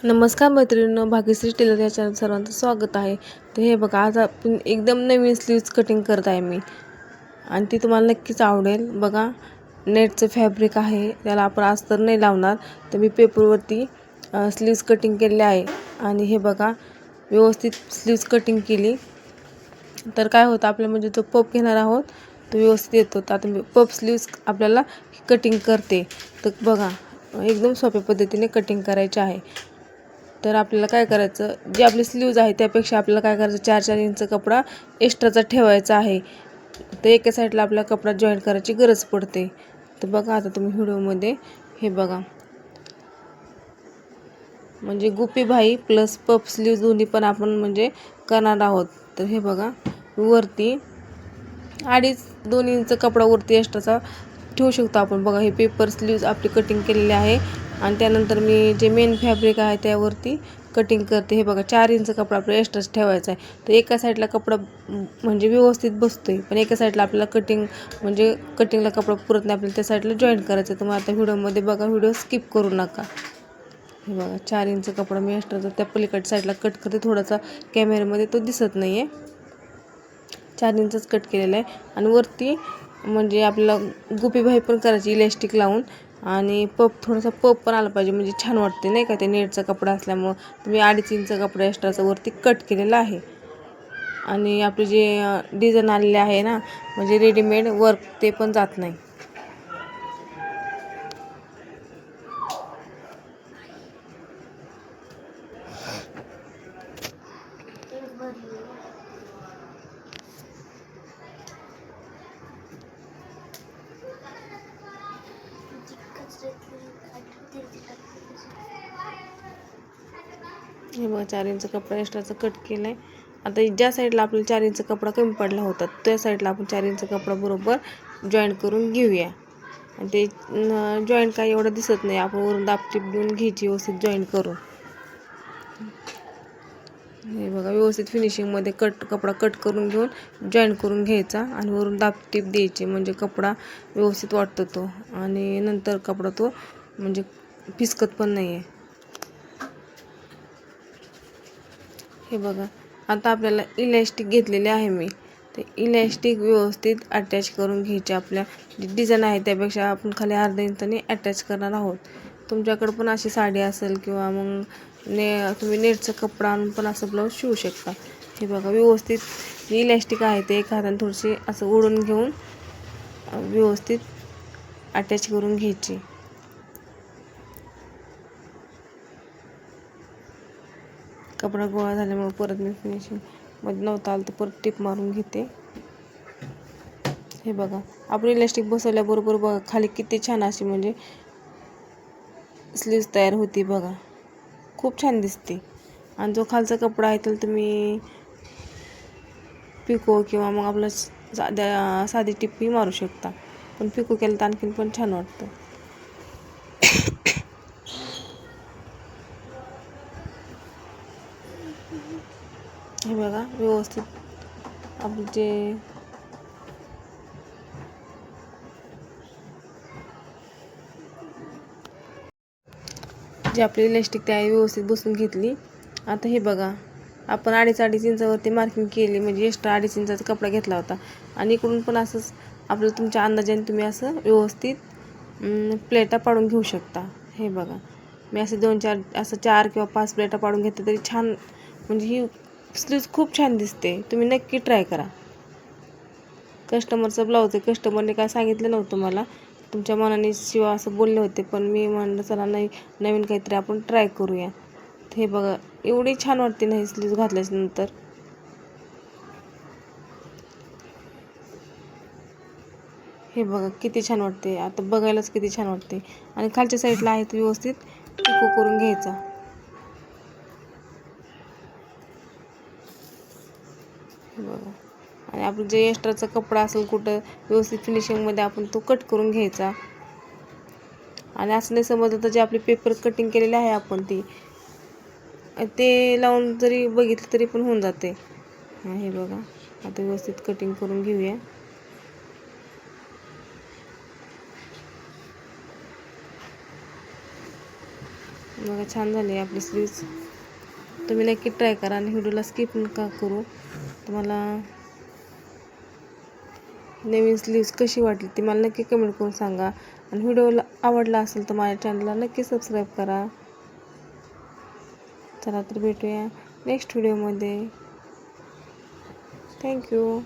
नमस्कार मैत्रिणींनो, भाग्यश्री टेलर या चॅनल सर्वांचं स्वागत आहे. तर हे बघा, आज आपण एकदम नवीन स्लीव्ज कटिंग करत आहे मी, आणि ती तुम्हाला नक्कीच आवडेल. बघा, नेटचं फॅब्रिक आहे, त्याला आपण अस्तर नाही लावणार. तर मी पेपरवरती स्लीव्ज कटिंग केलेले आहे. आणि हे बघा, व्यवस्थित स्लीव्ज कटिंग केली तर काय होतं, आपल्याला म्हणजे जो पप घेणार आहोत तो व्यवस्थित येतो. तर आता मी पप स्लीव्ज आपल्याला कटिंग करते. तर बघा, एकदम सोप्या पद्धतीने कटिंग करायचे आहे. तर आपल्याला काय करायचं, जे आपले स्लीव्ज आहे त्यापेक्षा आपल्याला काय करायचं, 4-4 इंच कपडा एक्स्ट्राचा ठेवायचा आहे. तर एका साईडला आपल्याला कपडा जॉईंट करायची गरज पडते. तर बघा, आता तुम्ही व्हिडिओमध्ये हे बघा, म्हणजे गुपी भाई प्लस पफ स्लीव्ज दोन्ही पण आपण म्हणजे करणार आहोत. तर हे बघा, वरती 2.5 इंच कपडा वरती एक्स्ट्राचा ठेवू शकतो आपण. बघा, हे पेपर स्लीव्ज आपली कटिंग केलेले आहे. आणि त्यानंतर मी जे मेन फॅब्रिक आहे त्यावरती कटिंग करते. हे बघा, 4 इंच कपडा आपला एक्स्ट्राच ठेवायचा आहे. तर एका साईडला कपडा म्हणजे व्यवस्थित बसतोय, पण एका साईडला आपल्याला कटिंगला कपडा पुरत नाही, आपल्याला त्या साईडला जॉईंट करायचं. तर मग आता व्हिडिओमध्ये बघा, व्हिडिओ स्किप करू नका. हे बघा, 4 इंच कपडा मी एक्स्ट्राचा त्या पलीकडच्या साईडला कट करते. थोडासा कॅमेऱ्यामध्ये तो दिसत नाही आहे, 4 इंचच कट केलेला आहे. आणि वरती म्हणजे आपल्याला गुपीभाई पण करायची इलॅस्टिक लावून, आणि थोडासा पप पण आला पाहिजे, म्हणजे छान वाटते नाही का, ते नेटचा कपडा असल्यामुळं. तुम्ही 2.5 इंच कपडा एक्स्ट्राचा वरती कट केलेला आहे. आणि आपले जे डिझाईन आलेले आहे ना, म्हणजे रेडीमेड वर्क, ते पण जात नाही. हे बघा, 4 इंच कपडा एक्स्ट्राचा कट केला आहे. आता ज्या साईडला आपल्याला 4 इंच कपडा कमी पडला होता त्या साईडला आपण 4 इंच कपडा बरोबर जॉईंट करून घेऊया. आणि ते जॉईंट काय एवढं दिसत नाही, आपण वरून दाबटीप देऊन घ्यायची व्यवस्थित जॉईंट करून. हे बघा, व्यवस्थित फिनिशिंगमध्ये कपडा कट करून घेऊन जॉईंट करून घ्यायचा, आणि वरून दाबटीप द्यायची, म्हणजे कपडा व्यवस्थित वाटतो तो. आणि नंतर कपडा तो म्हणजे फिसकत पण नाही आहे. हे बघा, आता आपल्याला इलॅस्टिक घेतलेले आहे मी. ते इलॅस्टिक व्यवस्थित अटॅच करून घ्यायचे. आपल्या जी डिझाईन आहे त्यापेक्षा आपण खाली अर्धा इंचाने अटॅच करणार आहोत. तुमच्याकडे पण अशी साडी असेल, किंवा मग तुम्ही नेटचा कपडा आणून पण असं ब्लाऊज शिवू शकता. हे बघा, व्यवस्थित इलॅस्टिक आहे ते एका हाताने थोडीशी असं ओढून घेऊन व्यवस्थित अटॅच करून घ्यायची. कपडा गोळा झाल्यामुळे परत मी फिनिशिंगमध्ये नव्हता आलं तर परत टिप मारून घेते. हे बघा, आपण इलॅस्टिक बसवल्याबरोबर बघा खाली किती छान अशी म्हणजे स्लीव्ज तयार होती. बघा, खूप छान दिसते. आणि जो खालचा कपडा आहे तर तुम्ही पिको किंवा मग आपलं साधी टिप्पी मारू शकता, पण पिको केलं तर आणखीन पण छान वाटतं. हे बघा, व्यवस्थित आपले जे आपली इलॅस्टिक ते आहे व्यवस्थित बसून घेतली. आता हे बघा, आपण 2.5 इंचावरती मार्किंग केली, म्हणजे एक्स्ट्रा 2.5 इंचाचा कपडा घेतला होता. आणि इकडून पण असंच आपलं तुमच्या अंदाजाने तुम्ही असं व्यवस्थित प्लेटा पाडून घेऊ शकता. हे बघा, मी असं 4 किंवा 5 प्लेटा पाडून घेतले तरी छान, म्हणजे ही स्लीव्ज खूप छान दिसते. तुम्ही नक्की ट्राय करा. कस्टमरचा ब्लाऊज आहे, कस्टमरने काय सांगितलं नव्हतं मला, तुमच्या मनाने शिवा असं बोलले होते, पण मी म्हणलं चला नवीन काहीतरी आपण ट्राय करूया. हे बघा, एवढी छान वाटते ना ही स्लीव्ज घातल्यानंतर. हे बघा, किती छान वाटते, आता बघायलाच किती छान वाटते. आणि खालच्या साईडला आहे व्यवस्थित पिको करून घ्यायचा. हे बघा, आणि आपलं जे एक्स्ट्राचा कपडा असेल कुठं व्यवस्थित फिनिशिंगमध्ये आपण तो कट करून घ्यायचा. आणि असं नाही समजलं तर जे आपले पेपर कटिंग केलेले आहे आपण ते लावून जरी बघितलं तरी पण होऊन जाते. हे बघा, आता व्यवस्थित कटिंग करून घेऊया. बघा छान झाली आहे आपली स्लीव्ज. तुम्ही नक्की ट्राय करा आणि व्हिडिओला स्किप नका करू. तुम्हाला नवीन स्लीव्ज कशी वाटली ती मला नक्की कमेंट करून सांगा. आणि व्हिडिओला आवडला असेल तर माझ्या चॅनलला नक्की सबस्क्राईब करा. चला तर भेटूया नेक्स्ट व्हिडिओमध्ये. थँक्यू.